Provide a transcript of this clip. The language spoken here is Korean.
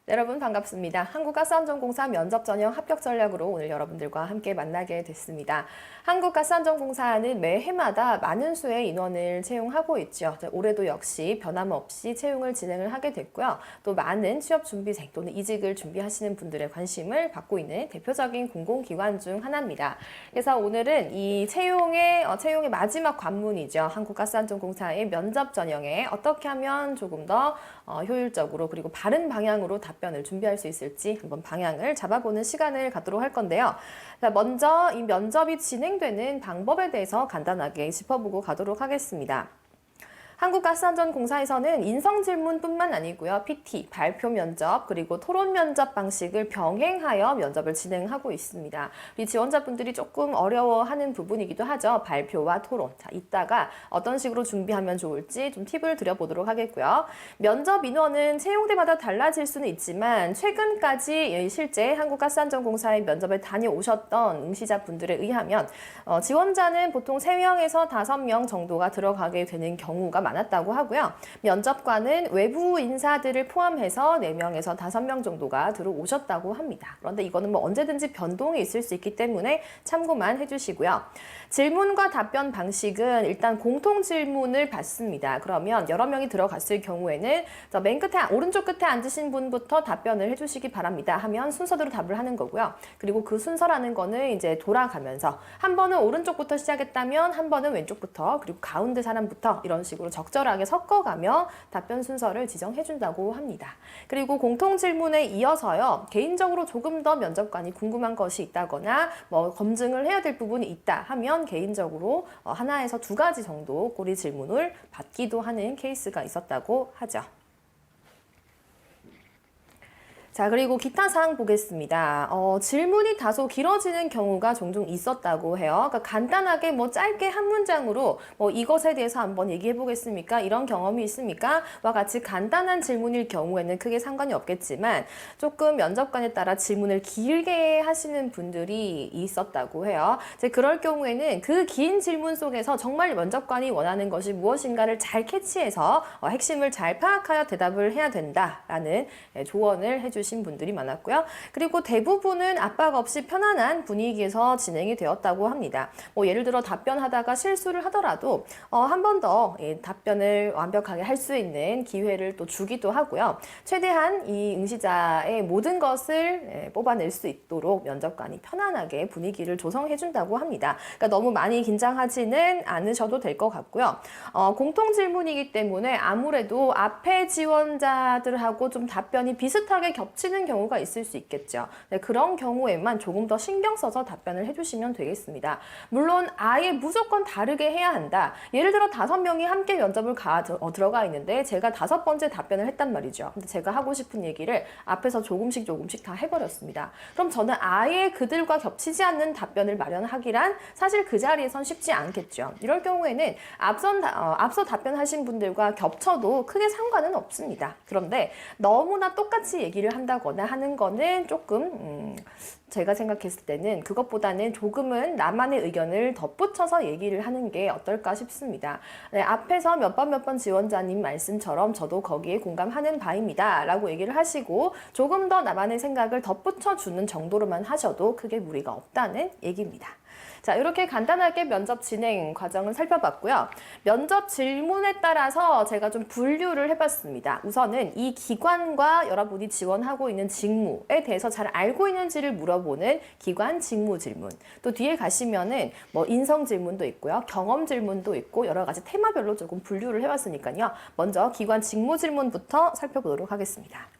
네, 여러분 반갑습니다. 한국가스안전공사 면접 전형 합격 전략으로 오늘 여러분들과 함께 만나게 됐습니다. 한국가스안전공사는 매해마다 많은 수의 인원을 채용하고 있죠. 올해도 역시 변함없이 채용을 진행을 하게 됐고요. 또 많은 취업 준비생 또는 이직을 준비하시는 분들의 관심을 받고 있는 대표적인 공공기관 중 하나입니다. 그래서 오늘은 이 채용의 마지막 관문이죠. 한국가스안전공사의 면접 전형에 어떻게 하면 조금 더 효율적으로 그리고 바른 방향으로 답변을 준비할 수 있을지 한번 방향을 잡아보는 시간을 갖도록 할 건데요. 자, 먼저 이 면접이 진행되는 방법에 대해서 간단하게 짚어보고 가도록 하겠습니다. 한국가스안전공사에서는 인성질문뿐만 아니고요. PT, 발표 면접, 그리고 토론 면접 방식을 병행하여 면접을 진행하고 있습니다. 우리 지원자분들이 조금 어려워하는 부분이기도 하죠. 발표와 토론. 자, 이따가 어떤 식으로 준비하면 좋을지 좀 팁을 드려보도록 하겠고요. 면접 인원은 채용대마다 달라질 수는 있지만 최근까지 실제 한국가스안전공사의 면접을 다녀오셨던 응시자분들에 의하면 지원자는 보통 3명에서 5명 정도가 들어가게 되는 경우가 많았다고 하고요. 면접관은 외부 인사들을 포함해서 4명에서 5명 정도가 들어오셨다고 합니다. 그런데 이거는 뭐 언제든지 변동이 있을 수 있기 때문에 참고만 해주시고요. 질문과 답변 방식은 일단 공통 질문을 받습니다. 그러면 여러 명이 들어갔을 경우에는 맨 끝에 오른쪽 끝에 앉으신 분부터 답변을 해주시기 바랍니다. 하면 순서대로 답을 하는 거고요. 그리고 그 순서라는 거는 이제 돌아가면서 한 번은 오른쪽부터 시작했다면 한 번은 왼쪽부터 그리고 가운데 사람부터 이런 식으로 적절하게 섞어가며 답변 순서를 지정해준다고 합니다. 그리고 공통 질문에 이어서요. 개인적으로 조금 더 면접관이 궁금한 것이 있다거나 뭐 검증을 해야 될 부분이 있다 하면 개인적으로 하나에서 2가지 정도 꼬리 질문을 받기도 하는 케이스가 있었다고 하죠. 자, 그리고 기타 사항 보겠습니다. 질문이 다소 길어지는 경우가 종종 있었다고 해요. 그러니까 간단하게 뭐 짧게 한 문장으로 뭐 이것에 대해서 한번 얘기해 보겠습니까? 이런 경험이 있습니까? 와 같이 간단한 질문일 경우에는 크게 상관이 없겠지만 조금 면접관에 따라 질문을 길게 하시는 분들이 있었다고 해요. 이제 그럴 경우에는 그 긴 질문 속에서 정말 면접관이 원하는 것이 무엇인가를 잘 캐치해서 핵심을 잘 파악하여 대답을 해야 된다라는 조언을 해주신 분들이 많았고요. 그리고 대부분은 압박 없이 편안한 분위기에서 진행이 되었다고 합니다. 뭐 예를 들어 답변하다가 실수를 하더라도 한 번 더 답변을 완벽하게 할 수 있는 기회를 또 주기도 하고요. 최대한 이 응시자의 모든 것을 뽑아낼 수 있도록 면접관이 편안하게 분위기를 조성해 준다고 합니다. 그러니까 너무 많이 긴장하지는 않으셔도 될 것 같고요. 공통 질문이기 때문에 아무래도 앞에 지원자들하고 좀 답변이 비슷하게 겹치는 경우가 있을 수 있겠죠. 네, 그런 경우에만 조금 더 신경 써서 답변을 해주시면 되겠습니다. 물론 아예 무조건 다르게 해야 한다. 예를 들어 5명이 함께 면접을 들어가 있는데 제가 5번째 답변을 했단 말이죠. 근데 제가 하고 싶은 얘기를 앞에서 조금씩 다 해버렸습니다. 그럼 저는 아예 그들과 겹치지 않는 답변을 마련하기란 사실 그 자리에선 쉽지 않겠죠. 이럴 경우에는 앞서 답변하신 분들과 겹쳐도 크게 상관은 없습니다. 그런데 너무나 똑같이 얘기를 한다거나 하는 거는 조금 제가 생각했을 때는 그것보다는 조금은 나만의 의견을 덧붙여서 얘기를 하는 게 어떨까 싶습니다. 네, 앞에서 몇 번 지원자님 말씀처럼 저도 거기에 공감하는 바입니다 라고 얘기를 하시고 조금 더 나만의 생각을 덧붙여 주는 정도로만 하셔도 크게 무리가 없다는 얘기입니다. 자, 이렇게 간단하게 면접 진행 과정을 살펴봤고요. 면접 질문에 따라서 제가 좀 분류를 해봤습니다. 우선은 이 기관과 여러분이 지원하고 있는 직무에 대해서 잘 알고 있는지를 물어보는 기관 직무 질문. 또 뒤에 가시면은 뭐 인성 질문도 있고요. 경험 질문도 있고 여러 가지 테마별로 조금 분류를 해봤으니까요. 먼저 기관 직무 질문부터 살펴보도록 하겠습니다.